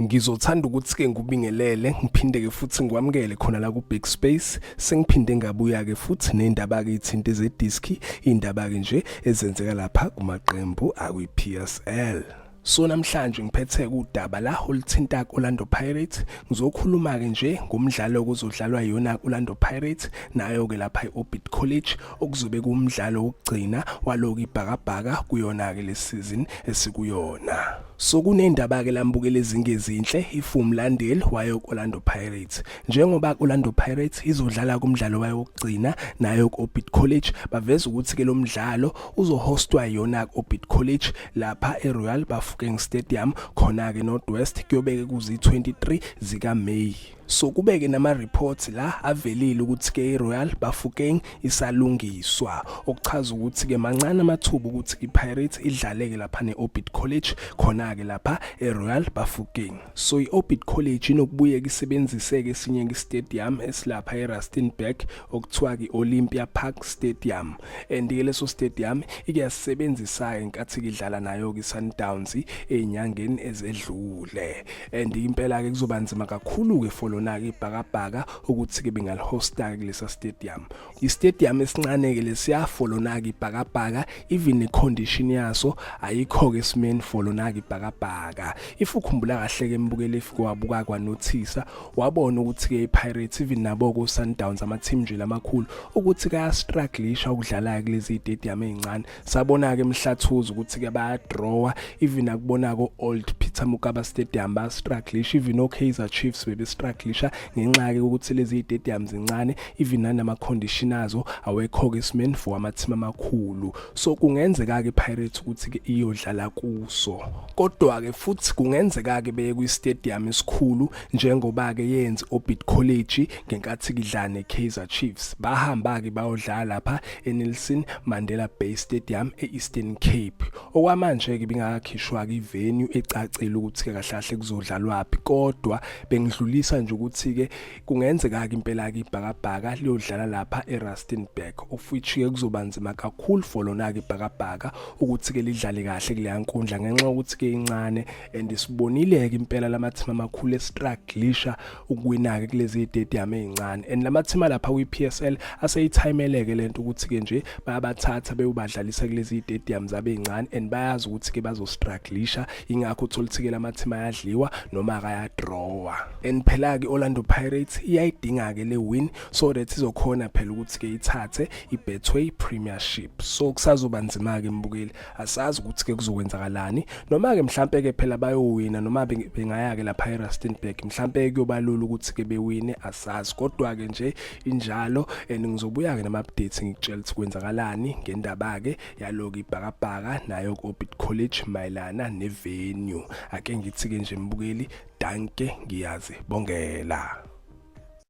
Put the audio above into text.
Ngizothanda ukuthi-ke ngikubingelele ngiphinde-ke futhi ngikwamukele khona la ku-Big Space. Sengiphinde ngabuya-ke futhi ney'ndaba-ke iy'thinta zediski, iy'ndaba-ke nje ezenzeka lapha kumaqembu akwi-PSL. So namhlanje ngiphethe udaba la oluthinta Orlando Pirates. Ngizokhuluma-ke nje ngomdlalo okuzodlalwa yona Orlando Pirates nayo-ke lapha e-Orbit College okuzobe kuwumdlalo wokugcina waloku ibhakabhaka kuyona-ke le season esikuyona. So kunendaba-ke lambukela ezingezinhle if umlandeli wayo Orlando Pirates. Njengoba Orlando Pirates izodlala kumdlalo wayo wokugcina nayo ku-Orbit College, baveza ukuthi-ke lo mdlalo uzohostwa yona ku-Orbit College lapha eRoyal Bafokeng Stadium khona-ke Northwest, kuyobeke kuzi-23 zikaMeyi. So kubeke nama-reports la avelile ukuthi-ke i-Royal Bafokeng isalungiswa, okuchaza ukuthi-ke mancane amathuba ukuthi i-Pirates idlaleke lapha ne-Orbit College khona-ke lapha e-Royal Bafokeng. So i-Orbit College inokubuyeka isebenzise-ke esinye i-stadium esilapha e-Rustenburg okuthiwa i-Olympia Park Stadium, and-ke leso stadium ikuyasebenzisa-ke nkathi idlala nayo-ke i-Sundowns ey'nyangeni ezedlule, and impela-ke kuzoba nzima kakhulu-ke for lona-ke ibhakabhaka ukuthi-ke bengalihosta-ke kulesa stadium. I-stadium esincane-ke lesiya for lona-ke ibhakabhaka, even i-condition yaso ayikho-ke esimeni for lona-ke ibhakabhaka. If ukhumbula kahle-ke mbukele if wabuka kwanothisa wabona ukuthi-ke i-Pirates even nabo ku-Sundowns ama-team nje lamakhulu ukuthi-ke ayastrugglisha ukudlala-ke kulezi stadium ey'ncane. Sabona-ke emhlathuza ukuthi-ke bayadrawa, even akubona ko-Old Peter Mokaba Stadium bayastrugglisha, even o-Kaizer Chiefs bebestrugglisha ngenxa-ke ukuthi lezi stadiums zincane, even nanama-condition azo awekho-ke esimeni for ama-team amakhulu. So kungenzeka-ke i-Pirates ukuthi-ke iyodlala kuso, kodwa-ke futhi kungenzeka-ke beye kwi-stadium esikhulu njengoba-ke yenza Orbit College ngenkathi kidlala ne-Kaizer Chiefs. Bahamba-ke bayodlala lapha eNelson Mandela Bay Stadium e-Eastern Cape. Okwamanje-ke bingakakhishwa-ke i-venue ecacile ukuthi-ke kahle-kahle kuzodlalwaphi, kodwa bengidlulisa nje ukuthi-ke kungenzeka-ke impela-ke ibhakabhaka liyodlala lapha eRustenburg, of which-ke kuzoba nzima kakhulu for lona-ke ibhakabhaka ukuthi-ke lidlale kahle kuleya nkundla ngenxa yokuthi-ke incane, and sibonile-ke impela lama-team amakhulu estrugglisha ukuwina-ke kulezi stadium ey'ncane, and lama-team lapha kwi-PSL aseyithayimeleke lento ukuthi-ke nje bayabathatha beyobadlalisa kulezi stadiums abey'ncane, and bayazi ukuthi-ke bazostrugglisha, ingakho uthola ukuthi-ke lama-team ayadliwa noma akayadrawa. And phela-ke Orlando Pirates iyayidinga-ke le win so that izokhona phela ukuthi-ke ithathe i-Betway Premiership. So kusazoba nzima-ke mbukeli, asazi ukuthi-ke kuzokwenzakalani, noma-ke mhlampe-ke phela bayowina noma bengaya-ke lapha eRustenburg mhlampe kuyoba lula ukuthi-ke bewine, asazi, kodwa-ke nje injalo. And ngizobuya-ke nama-updates ngikutshela ukuthi kwenzakalani ngendaba-ke yaloku ibhakabhaka nayo ku-Orbit College mayelana ne-venue. Ake ngithi-ke nje mbukeli, danke, ngiyazi bongela.